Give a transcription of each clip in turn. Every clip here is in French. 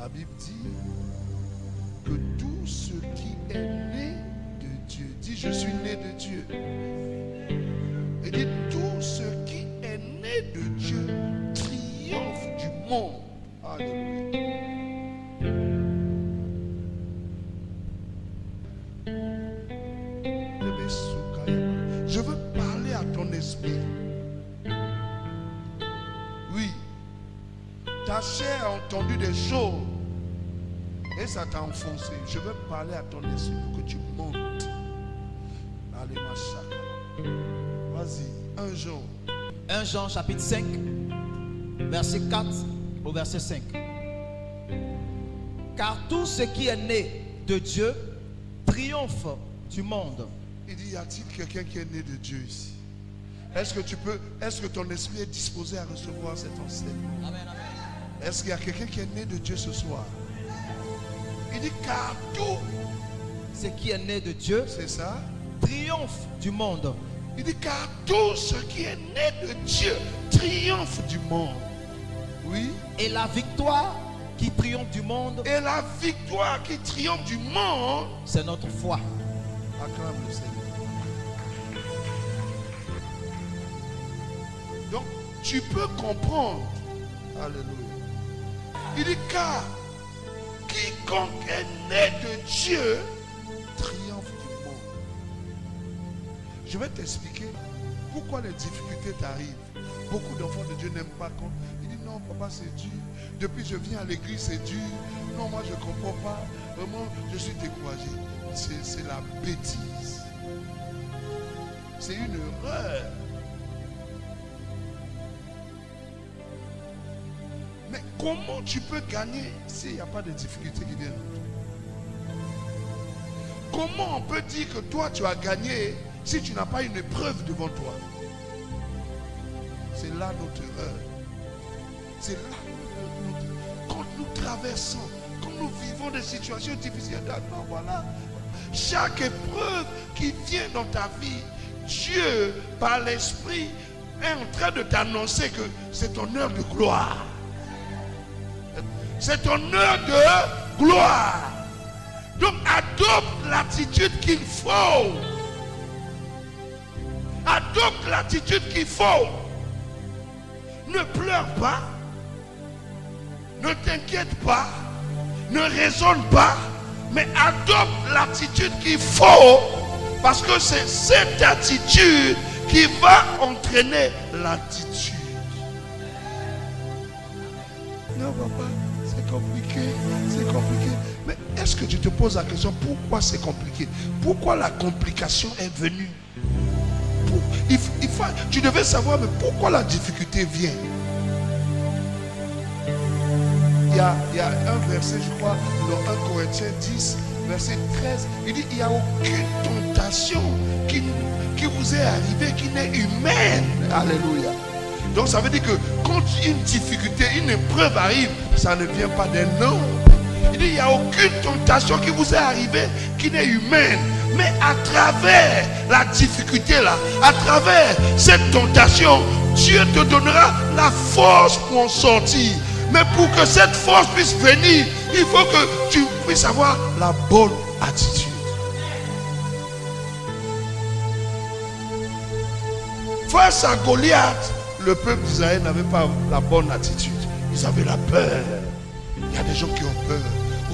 La Bible dit que tout ce qui est né de Dieu, dit je suis né de Dieu. Et dit tout ce qui est né de Dieu triomphe du monde. Alléluia. Je veux parler à ton esprit. Oui. Ta chair a entendu des choses et ça t'a enfoncé. Je veux parler à ton esprit pour que tu montes. Allez, ma chaka. Vas-y, 1 Jean. 1 Jean chapitre 5, verset 4 au verset 5. Car tout ce qui est né de Dieu triomphe du monde. Il dit, y a-t-il quelqu'un qui est né de Dieu ici? Est-ce que ton esprit est disposé à recevoir cet enseignement? Amen, amen. Est-ce qu'il y a quelqu'un qui est né de Dieu ce soir? Il dit, car tout Ce qui est né de Dieu, c'est ça, triomphe du monde. il dit, car tout ce qui est né de Dieu triomphe du monde. Oui. Et la victoire qui triomphe du monde, Et la victoire qui triomphe du monde, c'est notre foi. acclame le Seigneur. Donc, tu peux comprendre. Alléluia. Il dit, car quiconque est né de Dieu triomphe du monde. Je vais t'expliquer pourquoi les difficultés t'arrivent. Beaucoup d'enfants de Dieu n'aiment pas quand il dit non, papa, c'est dur. Depuis je viens à l'église, c'est dur. Non, moi je ne comprends pas. Vraiment, je suis découragé. C'est la bêtise. C'est une erreur. Mais comment tu peux gagner s'il n'y a pas de difficultés qui viennent? Comment on peut dire que toi tu as gagné si tu n'as pas une épreuve devant toi? C'est là notre erreur. C'est là quand nous traversons, quand nous vivons des situations difficiles, non, voilà. Chaque épreuve qui vient dans ta vie, Dieu, par l'Esprit, est en train de t'annoncer que c'est ton heure de gloire. C'est ton heure de gloire. Donc adopte l'attitude qu'il faut. Adopte l'attitude qu'il faut. Ne pleure pas. Ne t'inquiète pas. Ne raisonne pas. Mais adopte l'attitude qu'il faut. Parce que c'est cette attitude qui va entraîner l'attitude. Non, papa, c'est compliqué. C'est compliqué. Mais est-ce que tu te poses la question, pourquoi c'est compliqué? Pourquoi la complication est venue? Tu devais savoir, mais pourquoi la difficulté vient? Il y a un verset, je crois, dans 1 Corinthiens 10, verset 13. Il dit, il n'y a aucune tentation qui vous est arrivée qui n'est humaine. Alléluia. Donc ça veut dire que quand une difficulté, une épreuve arrive, ça ne vient pas d'un homme. Il dit, il n'y a aucune tentation qui vous est arrivée qui n'est humaine. Mais à travers la difficulté là, à travers cette tentation, Dieu te donnera la force pour en sortir. Mais pour que cette force puisse venir, il faut que tu puisses avoir la bonne attitude. Face à Goliath, le peuple d'Israël n'avait pas la bonne attitude. Ils avaient la peur. Il y a des gens qui ont peur.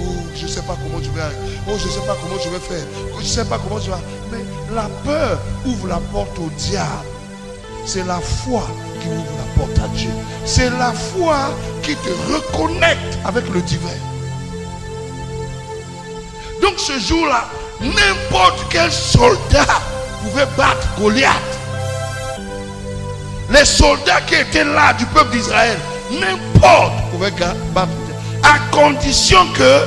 Oh, je ne sais pas comment je vais. Oh, je ne sais pas comment je vais faire. Oh, je ne sais pas comment je vais. Mais la peur ouvre la porte au diable. C'est la foi qui ouvre la porte à Dieu. C'est la foi qui te reconnecte avec le divin. Donc ce jour-là, n'importe quel soldat pouvait battre Goliath. Les soldats qui étaient là du peuple d'Israël, n'importe pouvait battre, à condition que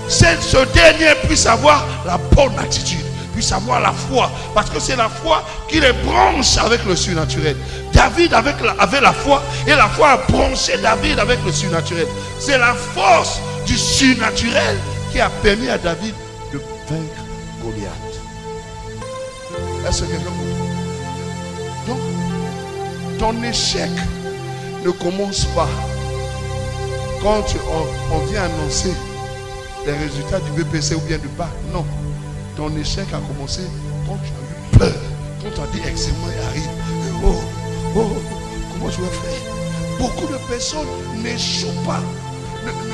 ce dernier puisse avoir la bonne attitude, puisse avoir la foi, parce que c'est la foi qui les branche avec le surnaturel. David avait la foi, et la foi a branché David avec le surnaturel. C'est la force du surnaturel qui a permis à David de vaincre Goliath. Est-ce que quelqu'un comprend? Donc, ton échec ne commence pas quand on vient annoncer les résultats du BPC ou bien du bac, non. Ton échec a commencé quand tu as eu peur. Quand tu as dit examen arrive. Comment je vais faire? Beaucoup de personnes n'échouent pas,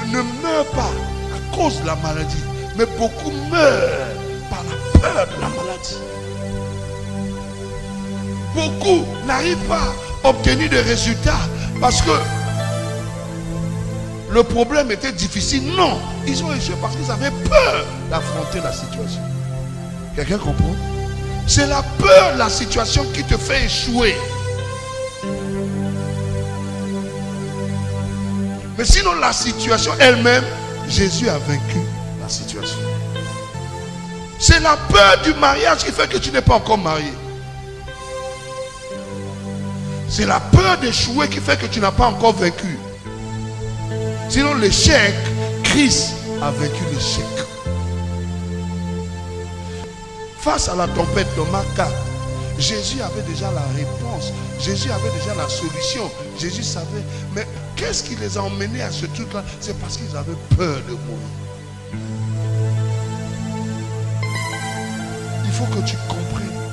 ne meurent pas à cause de la maladie. Mais beaucoup meurent par la peur de la maladie. Beaucoup n'arrivent pas à obtenir des résultats parce que le problème était difficile. Non, ils ont échoué parce qu'ils avaient peur d'affronter la situation. Quelqu'un comprend? C'est la peur de la situation qui te fait échouer. Mais sinon, la situation elle-même, Jésus a vaincu la situation. C'est la peur du mariage qui fait que tu n'es pas encore marié. C'est la peur d'échouer qui fait que tu n'as pas encore vaincu. Sinon, l'échec, Christ a vaincu l'échec. Face à la tempête de Marc 4, Jésus avait déjà la réponse. Jésus avait déjà la solution. Jésus savait. Mais qu'est-ce qui les a emmenés à ce truc-là? C'est parce qu'ils avaient peur de mourir. Il faut que tu comprennes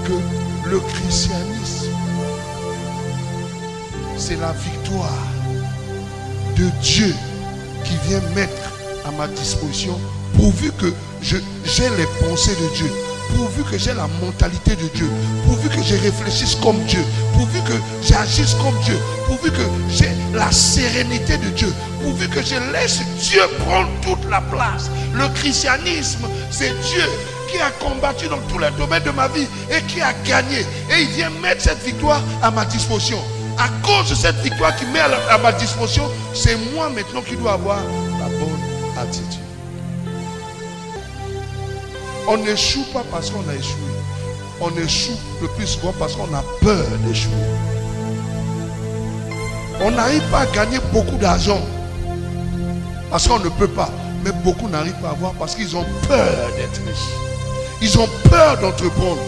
que le christianisme, c'est la victoire de Dieu qui vient mettre à ma disposition pourvu que j'ai les pensées de Dieu, pourvu que j'ai la mentalité de Dieu, pourvu que je réfléchisse comme Dieu, pourvu que j'agisse comme Dieu, pourvu que j'ai la sérénité de Dieu, pourvu que je laisse Dieu prendre toute la place. Le christianisme, c'est Dieu qui a combattu dans tous les domaines de ma vie et qui a gagné. Et il vient mettre cette victoire à ma disposition. À cause de cette victoire qu'il met à ma disposition, c'est moi maintenant qui dois avoir la bonne attitude. On n'échoue pas parce qu'on a échoué. On échoue le plus souvent parce qu'on a peur d'échouer. On n'arrive pas à gagner beaucoup d'argent parce qu'on ne peut pas. Mais beaucoup n'arrivent pas à avoir parce qu'ils ont peur d'être riches. Ils ont peur d'entreprendre.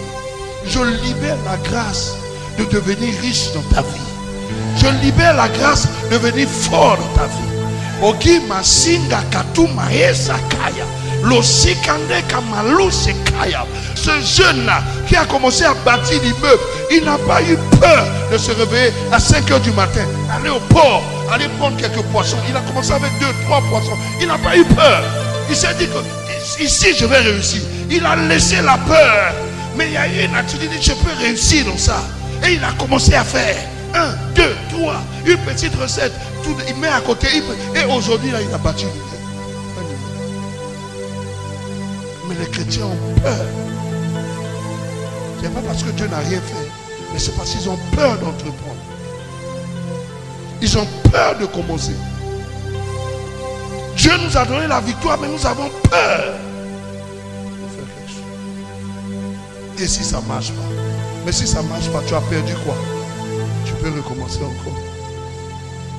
Je libère la grâce de devenir riche dans ta vie. Je libère la grâce de devenir fort dans ta vie. Ogi masinga katuma esakaya. L'osikande kamalu sekaya. Ce jeune-là qui a commencé à bâtir l'immeuble, il n'a pas eu peur de se réveiller à 5 h du matin, aller au port, aller prendre quelques poissons. Il a commencé avec 2, 3 poissons. Il n'a pas eu peur. Il s'est dit que ici je vais réussir. Il a laissé la peur. Mais il y a eu une attitude, il dit je peux réussir dans ça. Et il a commencé à faire 1, 2, 3, une petite recette. Tout, il met à côté. Et aujourd'hui, là, il a battu l'immeuble. Mais les chrétiens ont peur. Ce n'est pas parce que Dieu n'a rien fait, mais c'est parce qu'ils ont peur d'entreprendre. Ils ont peur de commencer. Dieu nous a donné la victoire, mais nous avons peur de faire quelque chose. Et si ça ne marche pas? Mais si ça ne marche pas, tu as perdu quoi? Tu peux recommencer encore.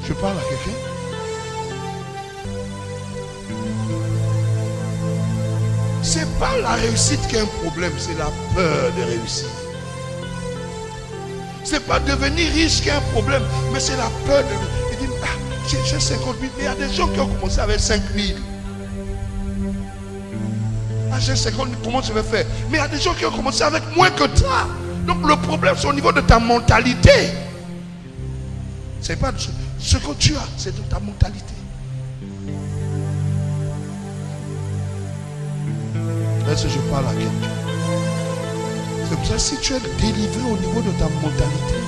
Je parle à quelqu'un. Ce n'est pas la réussite qui est un problème, c'est la peur de réussir. Ce n'est pas devenir riche qui est un problème, mais c'est la peur de... Il dit, j'ai 50 000, mais il y a des gens qui ont commencé avec 5 000. J'ai 50 000, comment je vais faire? Mais il y a des gens qui ont commencé avec moins que ça. Donc le problème, c'est au niveau de ta mentalité. Ce n'est pas ce que tu as, c'est de ta mentalité. Est-ce que je parle à quelqu'un? C'est pour ça que si tu es délivré au niveau de ta mentalité,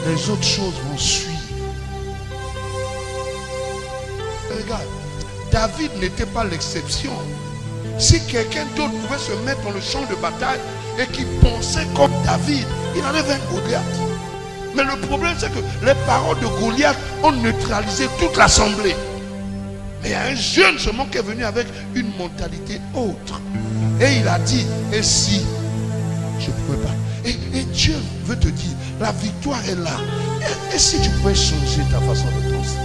les autres choses vont suivre. Regarde, David n'était pas l'exception. Si quelqu'un d'autre pouvait se mettre dans le champ de bataille et qui pensait comme David, il allait vaincre Goliath. Mais le problème, c'est que les paroles de Goliath ont neutralisé toute l'assemblée. Mais il y a un jeune seulement qui est venu avec une mentalité autre. Et il a dit, et si je ne pouvais pas. Et Dieu veut te dire, la victoire est là. Et si tu pouvais changer ta façon de penser?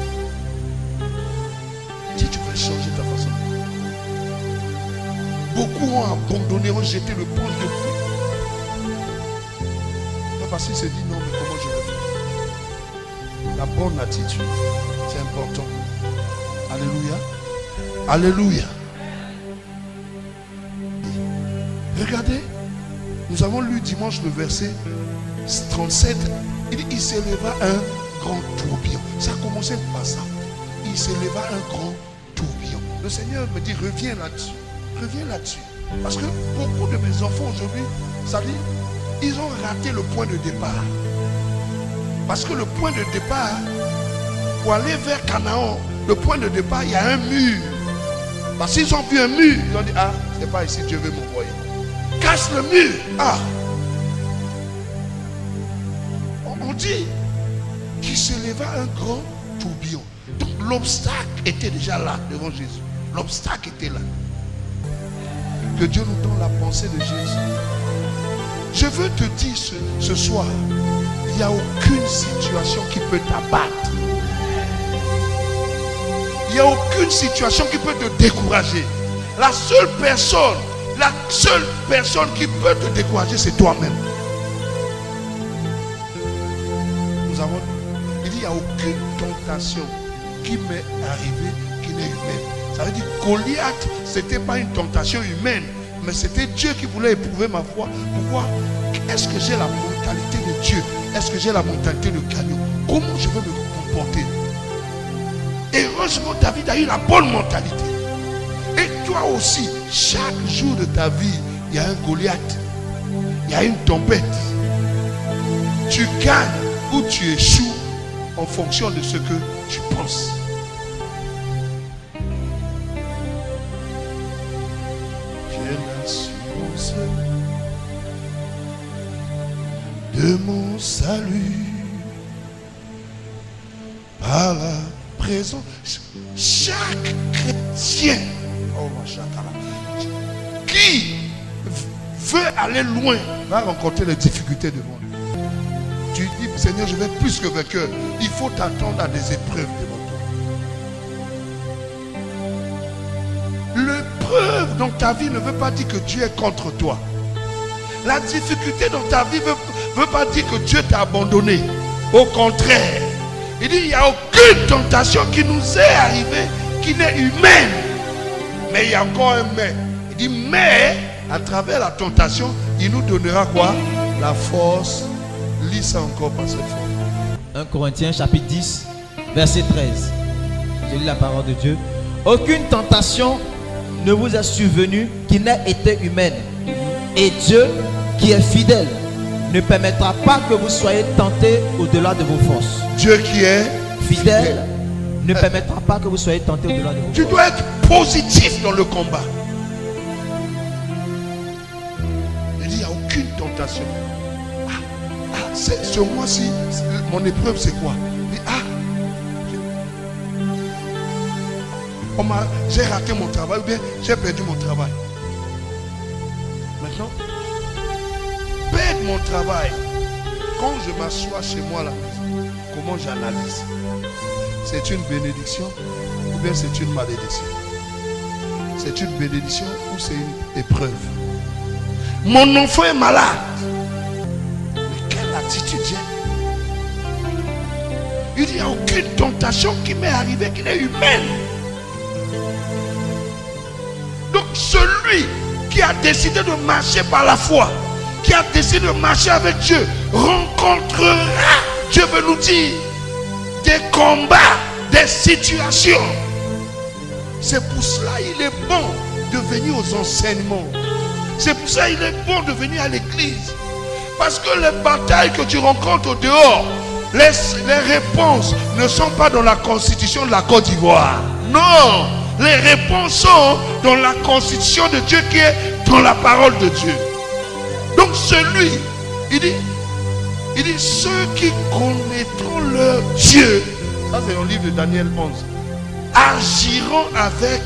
Si tu pouvais changer ta façon de penser. Beaucoup ont abandonné, ont jeté le pont de pluie. Parce qu'il s'est dit, non, mais comment je vais faire? La la bonne attitude. C'est important. Alléluia. Alléluia. Regardez, nous avons lu dimanche le verset 37. Il s'éleva un grand tourbillon. Ça a commencé par ça. Il s'éleva un grand tourbillon. Le Seigneur me dit, reviens là-dessus. Reviens là-dessus. Parce que beaucoup de mes enfants aujourd'hui, ça dit, ils ont raté le point de départ. Parce que le point de départ, pour aller vers Canaan, le point de départ, il y a un mur. Parce qu'ils ont vu un mur, ils ont dit, ah, c'est pas ici, Dieu veut m'envoyer. Casse le mur. Ah. On dit qu'il s'éleva un grand tourbillon. Donc l'obstacle était déjà là devant Jésus. L'obstacle était là. Que Dieu nous donne la pensée de Jésus. Je veux te dire ce soir, il n'y a aucune situation qui peut t'abattre. Il n'y a aucune situation qui peut te décourager. La seule personne qui peut te décourager, c'est toi-même. Nous avons dit, il n'y a aucune tentation qui m'est arrivée qui n'est humaine. Ça veut dire Goliath, ce n'était pas une tentation humaine, mais c'était Dieu qui voulait éprouver ma foi pour voir est-ce que j'ai la mentalité de Dieu, est-ce que j'ai la mentalité de Gagnon, comment je veux me comporter. Et heureusement, David a eu la bonne mentalité. Et toi aussi, chaque jour de ta vie, il y a un Goliath, il y a une tempête. Tu gagnes ou tu échoues en fonction de ce que tu penses. J'ai l'assurance de mon salut par la présence. Chaque chrétien qui veut aller loin va rencontrer les difficultés devant lui. Tu dis, Seigneur, je vais être plus que vainqueur. Il faut t'attendre à des épreuves devant toi. L'épreuve dans ta vie ne veut pas dire que Dieu est contre toi. La difficulté dans ta vie ne veut pas dire que Dieu t'a abandonné. Au contraire, il dit, il n'y a aucune tentation qui nous est arrivée qui n'est humaine. Mais il y a encore un mais. Il dit, mais à travers la tentation, il nous donnera quoi? La force. Lis ça encore par cette fois. 1 Corinthiens chapitre 10, verset 13. Je lis la parole de Dieu. Aucune tentation ne vous a survenu qui n'ait été humaine. Et Dieu, qui est fidèle, ne permettra pas que vous soyez tentés au-delà de vos forces. Dieu qui est fidèle ne permettra pas que vous soyez tentés au-delà de vos forces. Tu dois être positif dans le combat. Il dit, il n'y a aucune tentation. Ce mois-ci, mon épreuve, c'est quoi? Il dit, j'ai raté mon travail ou bien j'ai perdu mon travail. Maintenant, perdre mon travail, quand je m'assois chez moi à la maison, comment j'analyse? C'est une bénédiction ou bien c'est une malédiction? C'est une bénédiction ou c'est une épreuve? Mon enfant est malade. Attitude, il dit, il n'y a aucune tentation qui m'est arrivée qui n'est humaine. Donc celui qui a décidé de marcher par la foi, qui a décidé de marcher avec Dieu, rencontrera, Dieu veut nous dire, des combats, des situations. C'est pour cela il est bon de venir aux enseignements. C'est pour ça il est bon de venir à l'église. Parce que les batailles que tu rencontres au dehors, les réponses ne sont pas dans la constitution de la Côte d'Ivoire. Non, les réponses sont dans la constitution de Dieu qui est dans la parole de Dieu. Donc celui, il dit, ceux qui connaîtront leur Dieu, ça c'est dans le livre de Daniel 11, agiront avec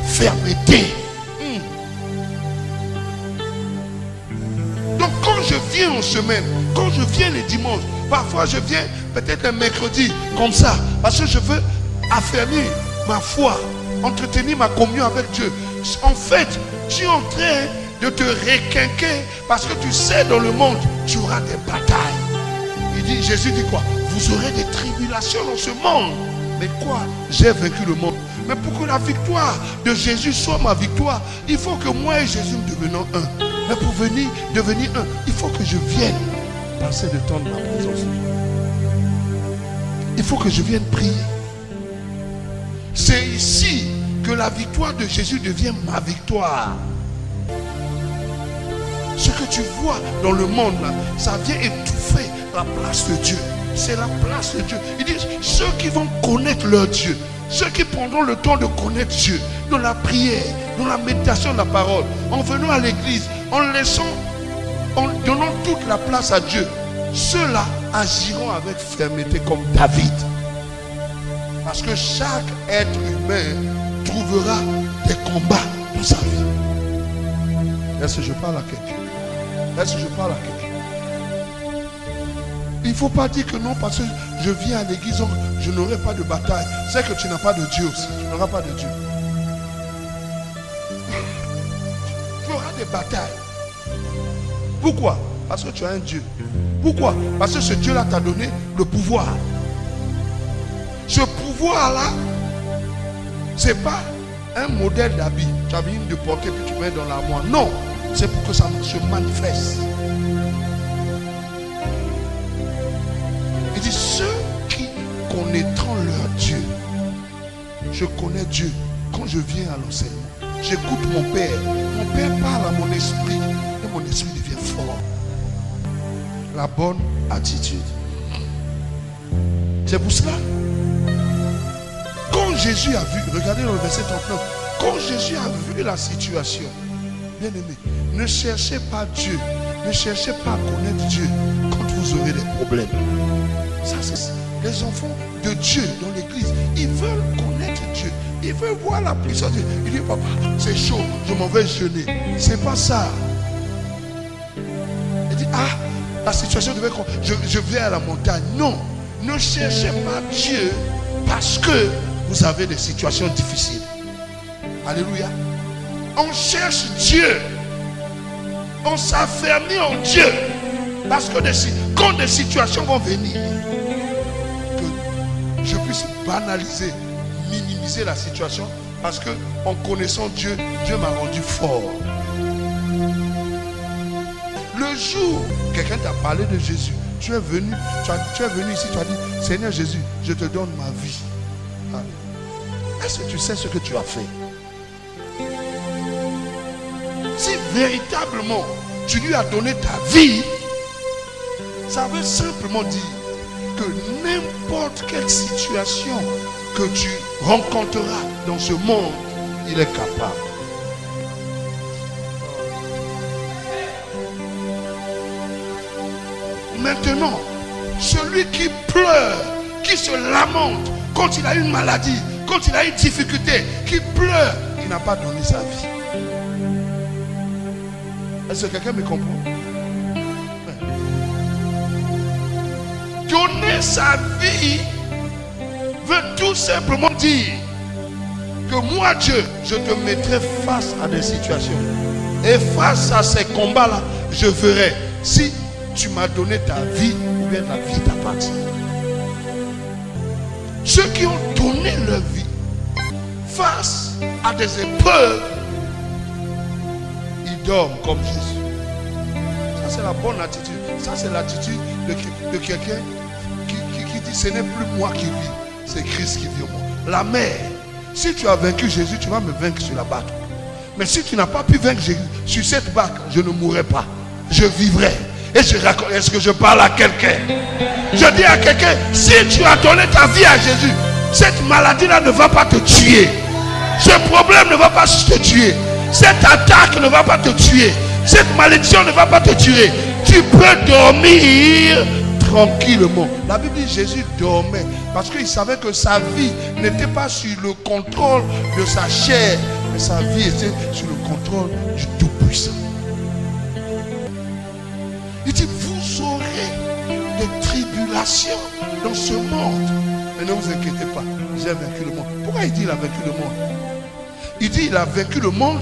fermeté. Donc quand je viens en semaine, quand je viens les dimanches, parfois je viens peut-être un mercredi comme ça, parce que je veux affermir ma foi, entretenir ma communion avec Dieu. En fait, tu es en train de te requinquer parce que tu sais dans le monde, tu auras des batailles. Il dit, Jésus dit quoi? vous aurez des tribulations dans ce monde. Mais quoi? J'ai vaincu le monde. Mais pour que la victoire de Jésus soit ma victoire, il faut que moi et Jésus devenons un. Mais pour devenir un, il faut que je vienne passer le temps de ma présence. Il faut que je vienne prier. C'est ici que la victoire de Jésus devient ma victoire. Ce que tu vois dans le monde, là, ça vient étouffer la place de Dieu. C'est la place de Dieu. Il dit, ceux qui vont connaître leur Dieu, ceux qui prendront le temps de connaître Dieu, dans la prière, dans la méditation de la parole, en venant à l'église, en donnant toute la place à Dieu, ceux-là agiront avec fermeté comme David. Parce que chaque être humain trouvera des combats dans sa vie. Est-ce que je parle à quelqu'un? Est-ce que je parle à quelqu'un? Il ne faut pas dire que non, parce que je viens à l'église, je n'aurai pas de bataille. C'est que tu n'as pas de Dieu aussi. Tu n'auras pas de Dieu. Tu auras des batailles. Pourquoi? Parce que tu as un Dieu. Pourquoi? Parce que ce Dieu-là t'a donné le pouvoir. Ce pouvoir-là, ce n'est pas un modèle d'habit. Tu as envie de porter puis tu mets dans l'armoire. Non, c'est pour que ça se manifeste. Il dit, ceux qui connaîtront leur Dieu. Je connais Dieu. Quand je viens à l'enseignement, j'écoute mon Père. Mon Père parle à mon esprit. Et mon esprit devient fort. La bonne attitude. C'est pour cela. Quand Jésus a vu, regardez dans le verset 39, quand Jésus a vu la situation, bien aimé, ne cherchez pas Dieu, ne cherchez pas à connaître Dieu quand vous aurez des problèmes. Ça, c'est les enfants de Dieu dans l'église, ils veulent connaître Dieu, ils veulent voir la puissance de Dieu. Il dit, papa, c'est chaud, je m'en vais jeûner. C'est pas ça. Il dit, ah, la situation devait être, je vais à la montagne. Non, ne cherchez pas Dieu parce que vous avez des situations difficiles. Alléluia. On cherche Dieu. On s'affermit en Dieu. Parce que quand des situations vont venir, que je puisse banaliser, minimiser la situation, parce que en connaissant Dieu, Dieu m'a rendu fort. Le jour où quelqu'un t'a parlé de Jésus, tu es venu ici, tu as dit, Seigneur Jésus, je te donne ma vie. Est-ce que tu sais ce que tu as fait? Si véritablement tu lui as donné ta vie, ça veut simplement dire que n'importe quelle situation que tu rencontreras dans ce monde, il est capable. Maintenant, celui qui pleure, qui se lamente quand il a une maladie, quand il a une difficulté, qui pleure, il n'a pas donné sa vie. Est-ce que quelqu'un me comprend? Donner sa vie veut tout simplement dire que moi, Dieu, je te mettrai face à des situations. Et face à ces combats-là, je verrai si tu m'as donné ta vie ou bien la vie t'appartient. Ceux qui ont donné leur vie face à des épreuves, ils dorment comme Jésus. Ça, c'est la bonne attitude. Ça, c'est l'attitude de quelqu'un qui dit, ce n'est plus moi qui vis, c'est Christ qui vit en moi. La mère, si tu as vaincu Jésus, tu vas me vaincre sur la barque. Mais si tu n'as pas pu vaincre Jésus sur cette barque, je ne mourrai pas. Je vivrai. Et je raconte, est-ce que je parle à quelqu'un? Je dis à quelqu'un, si tu as donné ta vie à Jésus, cette maladie-là ne va pas te tuer. Ce problème ne va pas te tuer. Cette attaque ne va pas te tuer. Cette malédiction ne va pas te tuer. Tu peux dormir tranquillement. La Bible dit Jésus dormait parce qu'il savait que sa vie n'était pas sur le contrôle de sa chair, mais sa vie était sur le contrôle du Tout-Puissant. Il dit, vous aurez des tribulations dans ce monde. Mais ne vous inquiétez pas, j'ai vaincu le monde. Pourquoi il dit il a vaincu le monde? Il dit il a vaincu le monde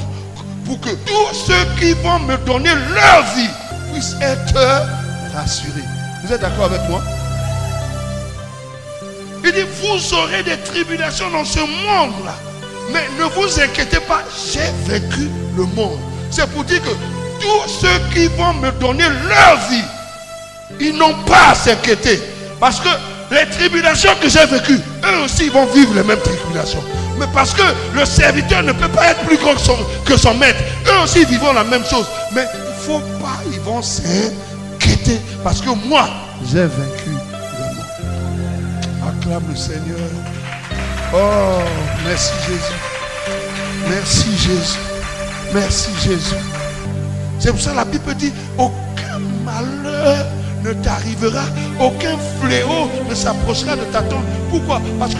pour que tous ceux qui vont me donner leur vie puissent être rassurés. Vous êtes d'accord avec moi? Il dit, vous aurez des tribulations dans ce monde-là. Mais ne vous inquiétez pas, j'ai vaincu le monde. C'est pour dire que tous ceux qui vont me donner leur vie, ils n'ont pas à s'inquiéter. Parce que les tribulations que j'ai vécues, eux aussi vont vivre les mêmes tribulations. Mais parce que le serviteur ne peut pas être plus grand que son maître, eux aussi vivront la même chose. Mais il ne faut pas, ils vont s'inquiéter. Parce que moi, j'ai vaincu le monde. Acclame le Seigneur. Oh, merci Jésus. Merci Jésus. Merci Jésus. C'est pour ça que la Bible dit, aucun malheur ne t'arrivera, aucun fléau ne s'approchera de ta tente. Pourquoi? Parce que